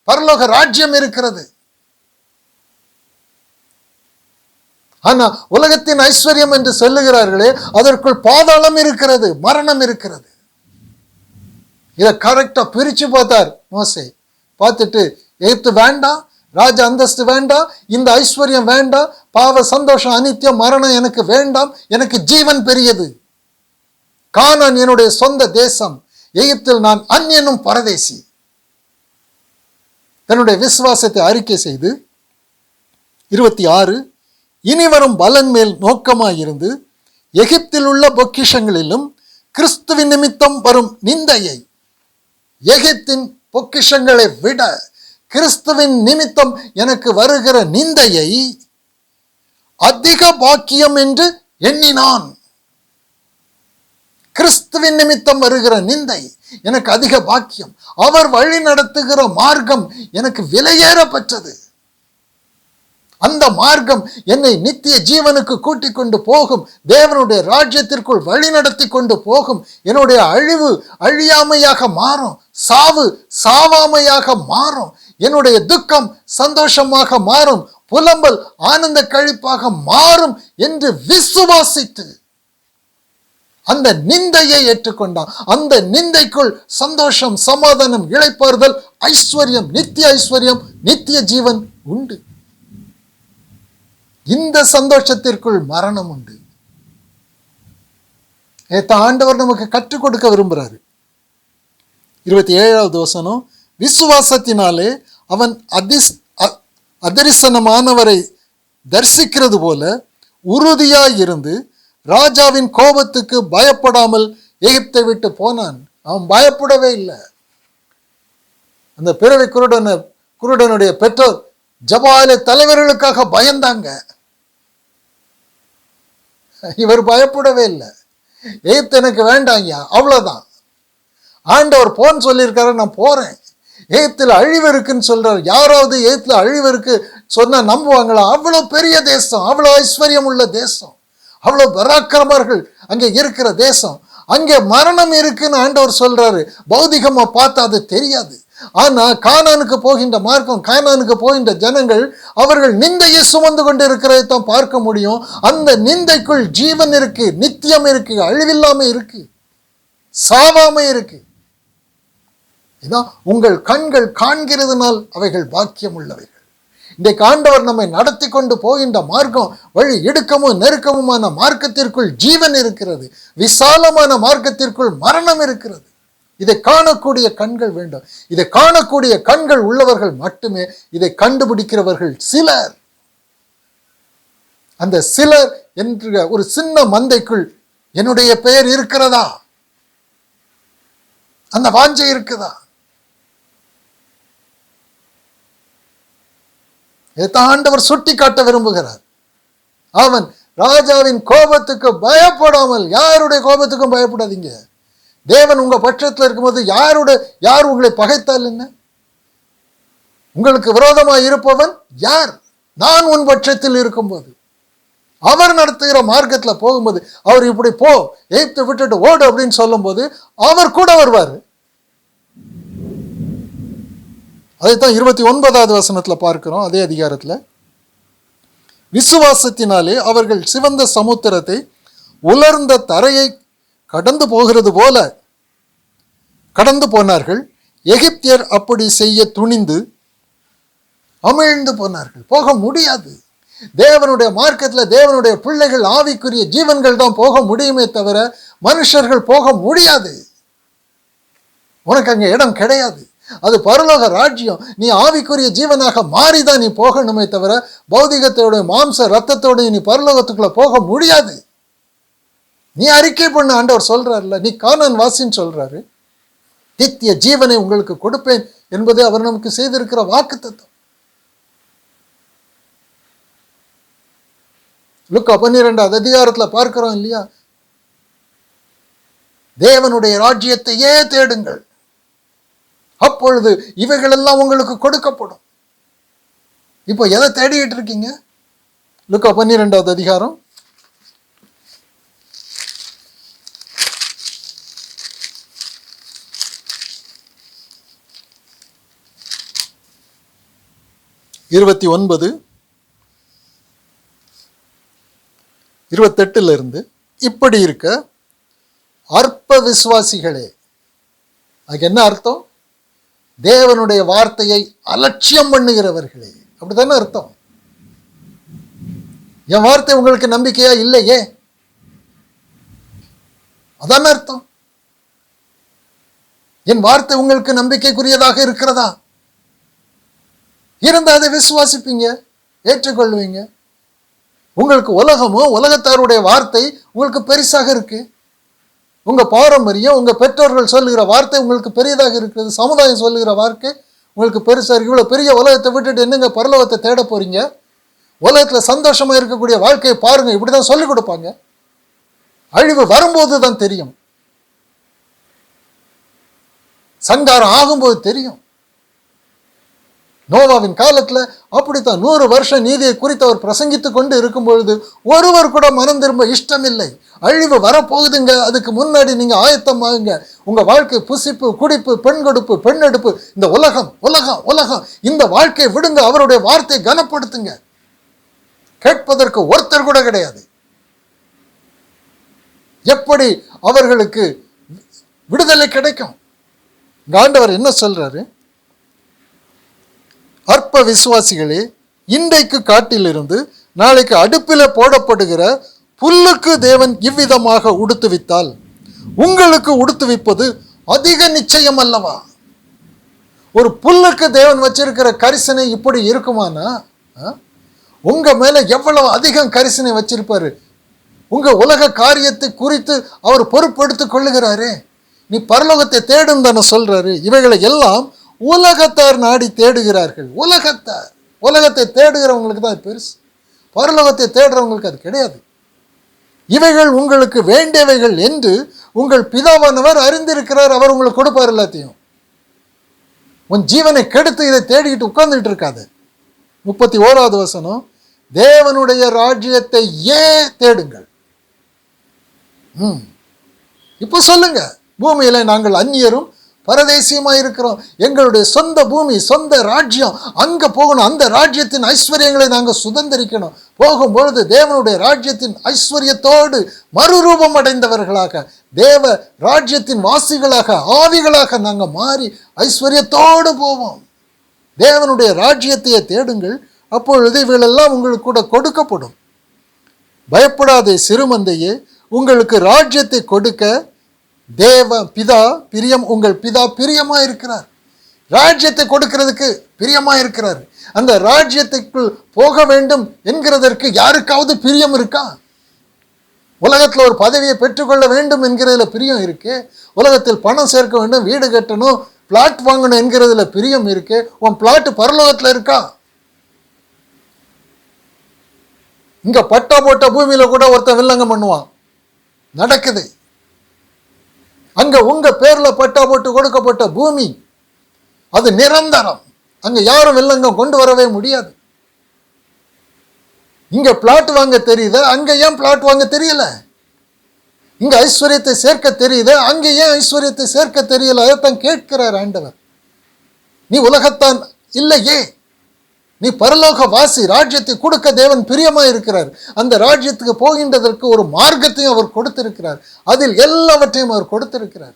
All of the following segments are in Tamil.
பரலோக ராஜ்யம் இருக்கிறது. ஆனா உலகத்தின் ஐஸ்வர்யம் என்று சொல்லுகிறார்களே, அதற்குள் பாதாளம் இருக்கிறது, மரணம் இருக்கிறது. இதை கரெக்டா பிரிச்சு பார்த்தார் மோசே. பார்த்துட்டு எகிப்து வேண்டாம், ராஜ அந்தஸ்து வேண்டாம், இந்த ஐஸ்வர்யம் வேண்டாம், பாவ சந்தோஷம் அனித்தியம் மரணம் எனக்கு வேண்டாம், எனக்கு ஜீவன் பெரியது. கானான் என்னுடைய சொந்த தேசம், எகிப்தில் நான் அந்நியனும் பரதேசி. தன்னுடைய விசுவாசத்தை அறிக்கை செய்து 26 இனி வரும் பலன் மேல் நோக்கமாயிருந்து எகிப்தில் உள்ள பொக்கிஷங்களிலும் கிறிஸ்துவின் நிமித்தம் வரும் நிந்தையை, எகிப்தின் பொக்கிஷங்களை விட கிறிஸ்துவின் நிமித்தம் எனக்கு வருகிற நிந்தையை அதிக பாக்கியம் என்று எண்ணினான். கிறிஸ்துவின் நிமித்தம் வருகிற நிந்தை எனக்கு அதிக பாக்கியம். அவர் வழி நடத்துகிற மார்க்கம் எனக்கு விலையேறப்பட்டது. அந்த மார்க்கம் என்னை நித்திய ஜீவனுக்கு கூட்டிக் கொண்டு போகும், தேவனுடைய ராஜ்யத்திற்குள் வழி நடத்தி கொண்டு போகும். என்னுடைய அழிவு அழியாமையாக மாறும், சாவு சாவாமையாக மாறும், என்னுடைய துக்கம் சந்தோஷமாக மாறும், புலம்பல் ஆனந்த கழிப்பாக மாறும் என்று விசுவாசித்து அந்த நிந்தையை ஏற்றுக்கொண்டான். அந்த நிந்தைக்குள் சந்தோஷம், சமாதானம், இளைப்பாறுதல், ஐஸ்வர்யம், நித்திய ஐஸ்வர்யம், நித்திய ஜீவன் உண்டு. இந்த சந்தோஷத்திற்குள் மரணம் உண்டு. ஆண்டவர் நமக்கு கற்றுக் கொடுக்க விரும்புகிறாரு. 27வது வசனம், விசுவாசத்தினாலே அவன் அதரிசனமானவரை தரிசிக்கிறது போல உறுதியாயிருந்து ராஜாவின் கோபத்துக்கு பயப்படாமல் எகிப்தை விட்டு போனான். அவன் பயப்படவே இல்லை. அந்த பிறவி குருடனுடைய பெற்றோர் ஜபால தலைவர்களுக்காக பயந்தாங்க. இவர் பயப்படவே இல்லை. எகிப்து எனக்கு வேண்டாங்க, அவ்வளவுதான். ஆண்டவர் போன்னு சொல்லியிருக்காரு, நான் போறேன். எகிப்தில் அழிவு இருக்குன்னு சொல்றாரு. யாராவது எகிப்தில் அழிவு இருக்கு சொன்னா நம்புவாங்களா? அவ்வளவு பெரிய தேசம், அவ்வளவு ஐஸ்வர்யம் உள்ள தேசம், அவ்வளவு பராக்கிரமர்கள் அங்கே இருக்கிற தேசம். அங்கே மரணம் இருக்குன்னு ஆண்டவர் சொல்றாரு. பௌதிகமா பார்த்தா அது தெரியாது. ஆனா கானானுக்கு போகின்ற மார்க்கம், கானானுக்கு போகின்ற ஜனங்கள் அவர்கள் நிந்தையை சுமந்து கொண்டு இருக்கிறதான் பார்க்க முடியும். அந்த நிந்தைக்குள் ஜீவன் இருக்கு, நித்தியம் இருக்கு, அழிவில்லாம இருக்கு, சாவாம இருக்கு. இதான் உங்கள் கண்கள் காண்கிறதுனால் அவைகள் பாக்கியம் உள்ளவைகள். இன்றைக்கு ஆண்டவர் நம்மை நடத்தி கொண்டு போகின்ற மார்க்கம் வழி இடுக்கமும் நெருக்கமுமான மார்க்கத்திற்குள் ஜீவன் இருக்கிறது, விசாலமான மார்க்கத்திற்குள் மரணம் இருக்கிறது. இதை காணக்கூடிய கண்கள் வேண்டும். இதை காணக்கூடிய கண்கள் உள்ளவர்கள் மட்டுமே இதை கண்டுபிடிக்கிறவர்கள் சிலர். அந்த சிலர் என்ற ஒரு சின்ன மந்தைக்குள் என்னுடைய பெயர் இருக்கிறதா? அந்த வாஞ்சை இருக்குதா? இதைத்தான் ஆண்டவர் சுட்டி காட்ட விரும்புகிறார். அவன் ராஜாவின் கோபத்துக்கு பயப்படாமல், யாருடைய கோபத்துக்கும் பயப்படாதீங்க. தேவன் உங்க பட்சத்தில் இருக்கும்போது யார் உங்களை பகைத்தால் என்ன? உங்களுக்கு விரோதமாக இருப்பவன் யார்? நான் உன் பட்சத்தில் இருக்கும்போது, அவர் நடத்துகிற மார்க்கத்தில் போகும்போது, அவர் இப்படி போ, எகிப்தை விட்டுட்டு ஓடு அப்படின்னு சொல்லும் போது அவர் கூட வருவார். அதைத்தான் 29வது வசனத்துல பார்க்கிறோம். அதே அதிகாரத்துல, விசுவாசத்தினாலே அவர்கள் சிவந்த சமுத்திரத்தை உலர்ந்த தரையை கடந்து போகிறது போல கடந்து போனார்கள். எகிப்தியர் அப்படி செய்ய துணிந்து அமிழ்ந்து போனார்கள். போக முடியாது. தேவனுடைய மார்க்கத்தில் தேவனுடைய பிள்ளைகள், ஆவிக்குரிய ஜீவன்கள் தான் போக முடியுமே தவிர மனுஷர்கள் போக முடியாது. உனக்கு அங்கே இடம் கிடையாது. அது பரலோக ராஜ்யம். நீ ஆவிக்குரிய ஜீவனாக மாறிதான் நீ போகணுமே தவிர பௌதிகத்தோட மாம்ச ரத்தத்தோட நீ பரலோகத்துக்குள்ள போக முடியாது. நீ அறிக்கை பண்ண ஆண்டவர் சொல்றாருல, நீ கானான் வாசின்னு சொல்றாரு. நித்திய ஜீவனை உங்களுக்கு கொடுப்பேன் என்பது அவர் நமக்கு செய்திருக்கிற வாக்குத்தத்தம். லூக்கா 12வது அதிகாரத்துல பார்க்கிறோம் இல்லையா? தேவனுடைய ராஜ்யத்தையே தேடுங்கள், அப்பொழுது இவைகளெல்லாம் உங்களுக்கு கொடுக்கப்படும். இப்போ எதை தேடிட்டு இருக்கீங்க? லூக்கா 12வது அதிகாரம் 28 29:28 இப்படி இருக்க அற்ப விசுவாசிகளே, அதுக்கு என்ன அர்த்தம்? தேவனுடைய வார்த்தையை அலட்சியம் பண்ணுகிறவர்களே, அப்படித்தானே அர்த்தம். என் வார்த்தை உங்களுக்கு நம்பிக்கையா இல்லையே, அதான அர்த்தம். என் வார்த்தை உங்களுக்கு நம்பிக்கைக்குரியதாக இருக்கிறதா? இருந்தா அதை விசுவாசிப்பீங்க, ஏற்றுக்கொள்வீங்க. உங்களுக்கு உலகமோ உலகத்தாருடைய வார்த்தை உங்களுக்கு பெருசாக இருக்கு. உங்க பாரம்பரியம், உங்க பெற்றோர்கள் சொல்லுகிற வார்த்தை உங்களுக்கு பெரியதாக இருக்கிறது. சமுதாயம் சொல்லுகிற வார்த்தை உங்களுக்கு பெருசா இருக்கு. இவ்வளவு பெரிய உலகத்தை விட்டுட்டு என்னங்க பரலோகத்தை தேட போறீங்க? உலகத்துல சந்தோஷமா இருக்கக்கூடிய வாழ்க்கையை பாருங்க, இப்படிதான் சொல்லிக் கொடுப்பாங்க. அழிவு வரும்போது தான் தெரியும், சங்காரம் ஆகும்போது தெரியும். நோவாவின் காலத்துல அப்படித்தான் 100 வருஷம் நீதியை குறித்து அவர் பிரசங்கித்துக் கொண்டு இருக்கும் பொழுது ஒருவர் கூட மனம் திரும்ப இஷ்டம் இல்லை. அழிவு வரப்போகுதுங்க, அதுக்கு முன்னாடி நீங்க ஆயத்தமாகுங்க. உங்க வாழ்க்கை புசிப்பு, குடிப்பு, பெண் கொடுப்பு, பெண்ணெடுப்பு, இந்த உலகம் உலகம் உலகம், இந்த வாழ்க்கையை விடுங்க, அவருடைய வார்த்தையை கனப்படுத்துங்க. கேட்பதற்கு ஒருத்தர் கூட கிடையாது. எப்படி அவர்களுக்கு விடுதலை கிடைக்கும்? ஆண்டவர் என்ன சொல்றாரு? அற்ப விசுவாசிகளே, இன்றைக்கு காட்டிலிருந்து நாளைக்கு அடுப்பில் போடப்படுகிற புல்லுக்கு தேவன் இவ்விதமாக உடுத்துவித்தால் உங்களுக்கு உடுத்துவிப்பது அதிக நிச்சயம் அல்லவா? ஒரு புல்லுக்கு தேவன் வச்சிருக்கிற கரிசனை இப்படி இருக்குமானா, உங்க மேல எவ்வளவு அதிகம் கரிசனை வச்சிருப்பாரு. உங்க உலக காரியத்தை குறித்து அவர் பொறுப்பெடுத்துக் கொள்ளுகிறாரே. நீ பரலோகத்தை தேடும் தானே சொல்றாரு. இவைகளை எல்லாம் உலகத்தார் நாடி தேடுகிறார்கள். உலகத்தை தேடுகிறவங்களுக்கு தான் பெருசு, பரலோகத்தை தேடுறவங்களுக்கு அது கிடையாது. இவைகள் உங்களுக்கு வேண்டியவைகள் என்று உங்கள் பிதாவானவர் அறிந்திருக்கிறார். அவர் உங்களுக்கு கொடுப்பார் எல்லாத்தையும். உன் ஜீவனை கெடுத்து இதை தேடிக்கிட்டு உட்கார்ந்துட்டு இருக்காது. 31வது வசனம், தேவனுடைய ராஜ்யத்தை தேடுங்கள். இப்போ சொல்லுங்க, பூமியில நாங்கள் அந்நியரும் பரதேசியமாக இருக்கிறோம். எங்களுடைய சொந்த பூமி, சொந்த ராஜ்யம், அங்க போகணும். அந்த ராஜ்யத்தின் ஐஸ்வர்யங்களை நாங்கள் சுதந்திரிக்கணும். போகும்பொழுது தேவனுடைய ராஜ்யத்தின் ஐஸ்வர்யத்தோடு மறுரூபம் அடைந்தவர்களாக, தேவ ராஜ்யத்தின் வாசிகளாக, ஆவிகளாக நாங்கள் மாறி ஐஸ்வர்யத்தோடு போவோம். தேவனுடைய ராஜ்யத்தையே தேடுங்கள், அப்பொழுது இவைகளெல்லாம் உங்களுக்கு கூட கொடுக்கப்படும். பயப்படாதே சிறுமந்தையே, உங்களுக்கு ராஜ்யத்தை கொடுக்க உங்கள் பிதா பிரியமா இருக்கிறார். ராஜ்யத்தை கொடுக்கிறதுக்கு பிரியமா இருக்கிறார். அந்த ராஜ்யத்துக்குள் போக வேண்டும் என்கிறதற்கு யாருக்காவது பிரியம் இருக்கா? உலகத்தில் ஒரு பதவியை பெற்றுக்கொள்ள வேண்டும் என்கிறதுல பிரியம் இருக்கு. உலகத்தில் பணம் சேர்க்க வேண்டும், வீடு கட்டணும், பிளாட் வாங்கணும் என்கிறதுல பிரியம் இருக்கு. உன் பிளாட் பரலோகத்தில் இருக்கா? இங்க பட்டா போட்ட பூமியில கூட ஒருத்தன் வில்லங்கம் பண்ணுவான், நடக்குது. அங்க உங்க பேர்ல பட்டா போட்டு கொடுக்கப்பட்ட பூமி அது நிரந்தரம். அங்க யாரும் வில்லங்கம் கொண்டு வரவே முடியாது. இங்க பிளாட் வாங்க தெரியுது, அங்க ஏன் பிளாட் வாங்க தெரியல? இங்க ஐஸ்வர்யத்தை சேர்க்க தெரியுது, அங்க ஏன் ஐஸ்வர்யத்தை சேர்க்க தெரியல? அதைத்தான் கேட்கிறார் ஆண்டவர். நீ உலகத்தான் இல்லையே, நீ பரலோக வாசி. ராஜ்யத்தை கொடுக்க தேவன் பிரியமா இருக்கிறார். அந்த ராஜ்யத்துக்கு போகின்றதற்கு ஒரு மார்க்கத்தையும் அவர் கொடுத்திருக்கிறார். அதில் எல்லாவற்றையும் அவர் கொடுத்திருக்கிறார்.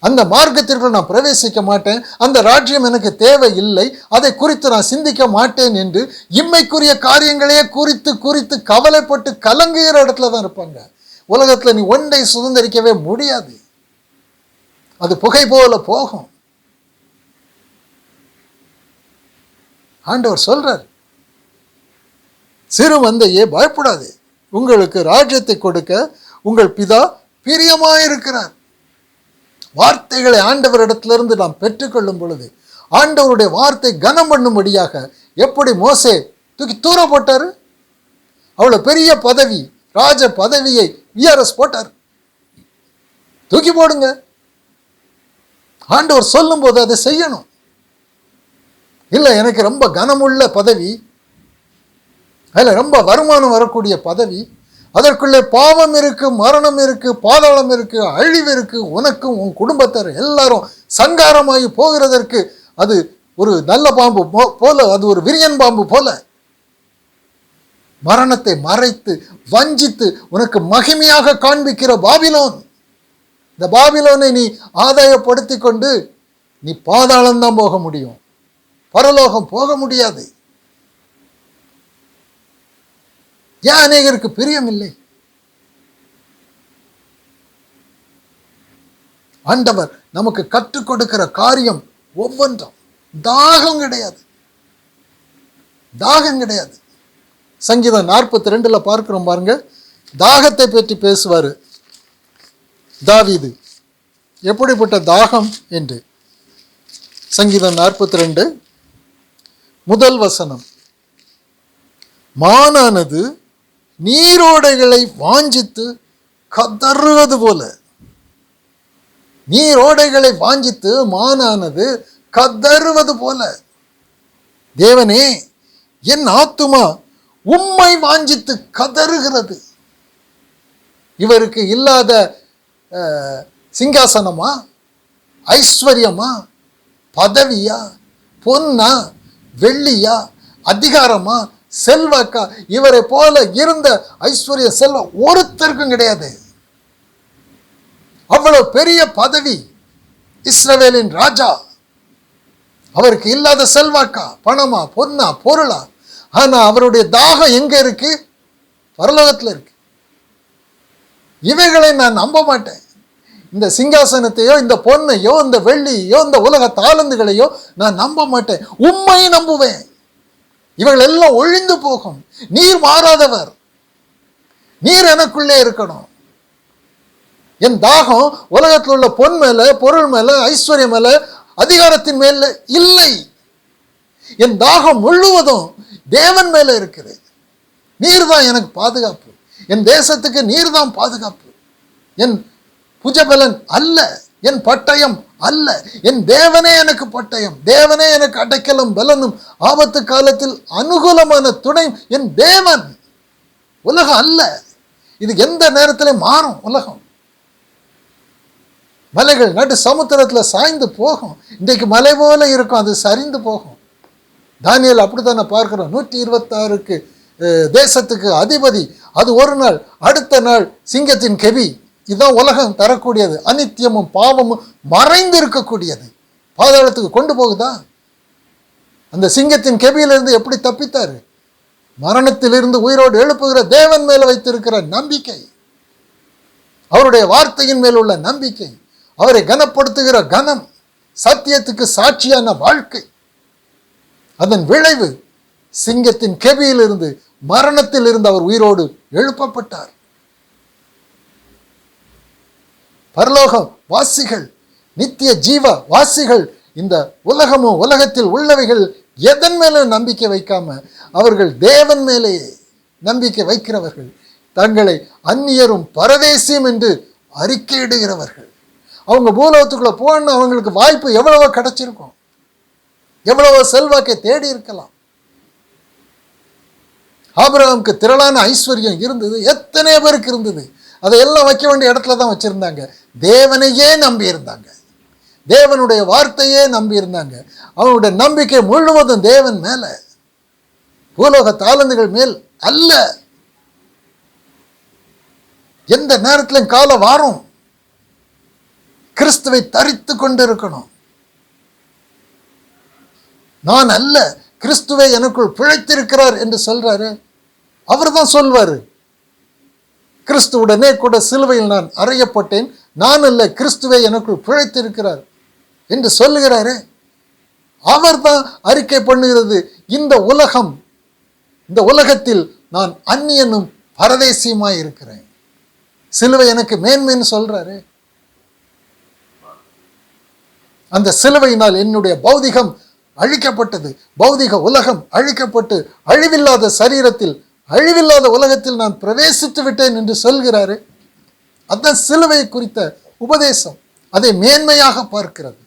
அந்த மார்க்கத்திற்கு நான் பிரவேசிக்க மாட்டேன், அந்த ராஜ்யம் எனக்கு தேவை இல்லை, அதை குறித்து நான் சிந்திக்க மாட்டேன் என்று இம்மைக்குரிய காரியங்களையே குறித்து குறித்து கவலைப்பட்டு கலங்குகிற இடத்துல தான் இருப்பாங்க. உலகத்துல நீ ஒன்றை சுதந்திரிக்கவே முடியாது. அது புகை போல போகும். ஆண்டவர் சொல்றார், சிறு மந்தையே பயப்படாது, உங்களுக்கு ராஜ்யத்தை கொடுக்க உங்கள் பிதா பிரியமாயிருக்கிறார். வார்த்தைகளை ஆண்டவரிடத்திலிருந்து நாம் பெற்றுக்கொள்ளும் பொழுது ஆண்டவருடைய வார்த்தை கனம் பண்ணும்படியாக, எப்படி மோசே தூக்கி தூர போட்டாரு, அவ்வளவு பெரிய பதவி, ராஜ பதவியை விஆர்எஸ் போட்டார், தூக்கி போடுங்க. ஆண்டவர் சொல்லும் போது அதை செய்யணும். இல்லை எனக்கு ரொம்ப கனமுள்ள பதவி, அதில் ரொம்ப வருமானம் வரக்கூடிய பதவி, அதற்குள்ளே பாவம் இருக்கு, மரணம் இருக்கு, பாதாளம் இருக்கு, அழிவு இருக்கு, உனக்கும் உன் குடும்பத்தார் எல்லாரும் சங்காரமாகி போகிறதற்கு அது ஒரு நல்ல பாம்பு போல, அது ஒரு விரியன் பாம்பு போல மரணத்தை மறைத்து வஞ்சித்து உனக்கு மகிமையாக காண்பிக்கிற பாபிலோன். இந்த பாபிலோனை நீ ஆதாயப்படுத்தி கொண்டு நீ பாதாளம்தான் போக முடியும், பரலோகம் போக முடியாது. ஏன் அநேகருக்கு பிரியம் இல்லை? ஆண்டவர் நமக்கு கற்றுக் கொடுக்கிற காரியம் ஒவ்வொன்றும் தாகம் கிடையாது, தாகம் கிடையாது. சங்கீதம் 42 பார்க்கிறோம் பாருங்க, தாகத்தை பற்றி பேசுவார் தாவீது, எப்படிப்பட்ட தாகம் என்று. சங்கீதம் 42 முதல் வசனம், மானானது நீரோடைகளை வாஞ்சித்து கதறுவது போல. நீரோடைகளை வாஞ்சித்து மானானது கதறுவது போல. தேவனே, என் ஆத்துமா உம்மை வாஞ்சித்து கதறுகிறது. இவருக்கு இல்லாத சிங்காசனமா, ஐஸ்வர்யமா, பதவியா, பொன்னா, வெள்ளியா, அதிகாரமா, செல்வாக்கா? இவரை போல இருந்த ஐஸ்வர்ய செல்வம் ஒருத்தருக்கும் கிடையாது. அவ்வளவு பெரிய பதவி, இஸ்ரவேலின் ராஜா. அவருக்கு இல்லாத செல்வாக்கா, பணமா, பொன்னா, பொருளா? ஆனா அவருடைய தாகம் எங்க இருக்கு? பரலோகத்தில் இருக்கு. இவைகளை நான் நம்ப மாட்டேன். இந்த சிங்காசனத்தையோ, இந்த பொன்னையோ, இந்த வெள்ளியோ, இந்த உலக தாளந்துகளையோ நான் நம்ப மாட்டேன். உம்மை நம்புவேன். இவர்கள் எல்லாம் ஒழிந்து போகும். நீர் மாறாதவர், நீர் எனக்குள்ளே இருக்கணும். என் தாகம் உலகத்தில் உள்ள பொன் மேல, பொருள் மேல, ஐஸ்வர்யம் மேல, அதிகாரத்தின் மேல இல்லை. என் தாகம் முழுவதும் தேவன் மேல இருக்குது. நீர் தான் எனக்கு பாதுகாப்பு. என் தேசத்துக்கு நீர் தான் பாதுகாப்பு. என் புஜபலன் அல்ல, என் பட்டயம் அல்ல, என் தேவனே எனக்கு பட்டயம், தேவனே எனக்கு அடைக்கலும் பலனும், ஆபத்து காலத்தில் அனுகூலமான துணை என் தேவன். உலகம் அல்ல. இது எந்த நேரத்திலும் மாறும். உலகம் மலைகள் நடு சமுத்திரத்தில் சாய்ந்து போகும். இன்றைக்கு மலை போல இருக்கும், அது சரிந்து போகும். தானியேல் அப்படித்தானே பார்க்கிறோம். 126க்கு தேசத்துக்கு அதிபதி, அது ஒரு நாள், அடுத்த நாள் சிங்கத்தின் கெவி. இதுதான் உலகம் தரக்கூடியது. அனித்தியமும் பாவமும் மறைந்து இருக்கக்கூடியது. பாதாளத்துக்கு கொண்டு போகுதா? அந்த சிங்கத்தின் கெபியிலிருந்து எப்படி தப்பித்தாரு? மரணத்திலிருந்து உயிரோடு எழுப்புகிற தேவன் மேல வைத்திருக்கிற நம்பிக்கை, அவருடைய வார்த்தையின் மேல் உள்ள நம்பிக்கை, அவரை கனப்படுத்துகிற கனம், சத்தியத்துக்கு சாட்சியான வாழ்க்கை. அதன் விளைவு சிங்கத்தின் கெபியிலிருந்து, மரணத்தில் இருந்து அவர் உயிரோடு எழுப்பப்பட்டார். பரலோகம் வாசிகள், நித்திய ஜீவ வாசிகள், இந்த உலகமும் உலகத்தில் உள்ளவைகள் எதன் மேலும் நம்பிக்கை வைக்காம அவர்கள் தேவன் மேலேயே நம்பிக்கை வைக்கிறவர்கள், தங்களை அந்நியரும் பரதேசியும் என்று அறிக்கையிடுகிறவர்கள். அவங்க பூலோகத்துக்குள்ள போன அவங்களுக்கு வாய்ப்பு எவ்வளவோ கிடைச்சிருக்கும், எவ்வளவோ செல்வாக்கை தேடி இருக்கலாம். ஆபிரகாமுக்கு திரளான ஐஸ்வர்யம் இருந்தது, எத்தனை பேருக்கு இருந்தது. அதையெல்லாம் வைக்க வேண்டிய இடத்துல தான் வச்சிருந்தாங்க. தேவனையே நம்பி இருந்தாங்க, தேவனுடைய வார்த்தையே நம்பி இருந்தாங்க. அவனுடைய நம்பிக்கை முழுவதும் தேவன் மேல, பூலோக தாளந்துகள் மேல் அல்ல. எந்த நேரத்திலும் கால வாரம் கிறிஸ்துவை தரித்து கொண்டு இருக்கணும். நான் அல்ல, கிறிஸ்துவை எனக்குள் பிழைத்திருக்கிறார் என்று சொல்றாரு. அவர் தான் சொல்வாரு, கிறிஸ்துவுடனே கூட சிலுவையில் நான் அறையப்பட்டேன், நான் அல்ல, கிறிஸ்துவை எனக்குள் பிழைத்திருக்கிறார் என்று சொல்லுகிறாரு. அவர் தான் அறிக்கை பண்ணுகிறது, இந்த உலகம், இந்த உலகத்தில் நான் அந்நியனும் பரதேசியுமாய் இருக்கிறேன். சிலுவை எனக்கு மேன்மைன்னு சொல்றாரு. அந்த சிலுவையினால் என்னுடைய பௌதிகம் அழிக்கப்பட்டது, பௌதிக உலகம் அழிக்கப்பட்டு அழிவில்லாத சரீரத்தில், அழிவில்லாத உலகத்தில் நான் பிரவேசித்து விட்டேன் என்று சொல்கிறாரு. அதுதான் சிலுவை குறித்த உபதேசம். அதை மேன்மையாக பார்க்கிறது.